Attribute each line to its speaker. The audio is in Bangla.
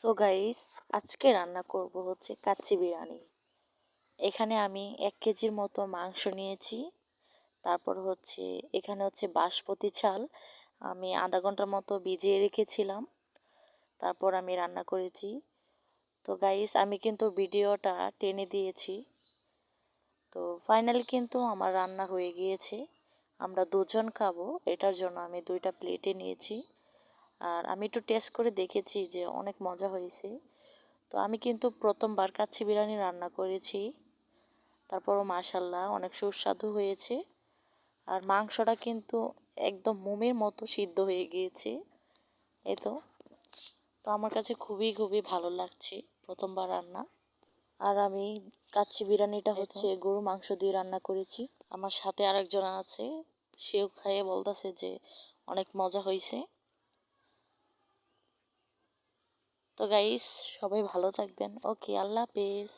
Speaker 1: সো গাইস, আজকে রান্না করব হচ্ছে কাচ্চি বিরিয়ানি। এখানে আমি 1 কেজির মতো মাংস নিয়েছি। তারপর হচ্ছে এখানে হচ্ছে বাসমতি চাল আমি আধা ঘন্টার মতো ভিজিয়ে রেখেছিলাম। তারপর আমি রান্না করেছি। তো গাইস, আমি কিন্তু ভিডিওটা টেনে দিয়েছি। তো ফাইনালি কিন্তু আমার রান্না হয়ে গিয়েছে। আমরা দুজন খাবো, এটার জন্য আমি 2টা প্লেটে নিয়েছি। আর আমি একটু টেস্ট করে দেখেছি যে অনেক মজা হয়েছে। তো আমি কিন্তু প্রথমবার কাচ্চি বিরিয়ানি রান্না করেছি। তারপরও মাশাল্লাহ অনেক সুস্বাদু হয়েছে। আর মাংসটা কিন্তু একদম মোমের মতো সিদ্ধ হয়ে গিয়েছে। এই তো তো আমার কাছে খুবই খুবই ভালো লাগছে প্রথমবার রান্না। আর আমি কাচ্চি বিরিয়ানিটা হচ্ছে গরু মাংস দিয়ে রান্না করেছি। আমার সাথে আরেকজন আছে, সেও খাইয়ে বলতেছে যে অনেক মজা হয়েছে। তো গাইস, সবাই ভালো থাকবেন। ওকে, আল্লাহ হাফেজ।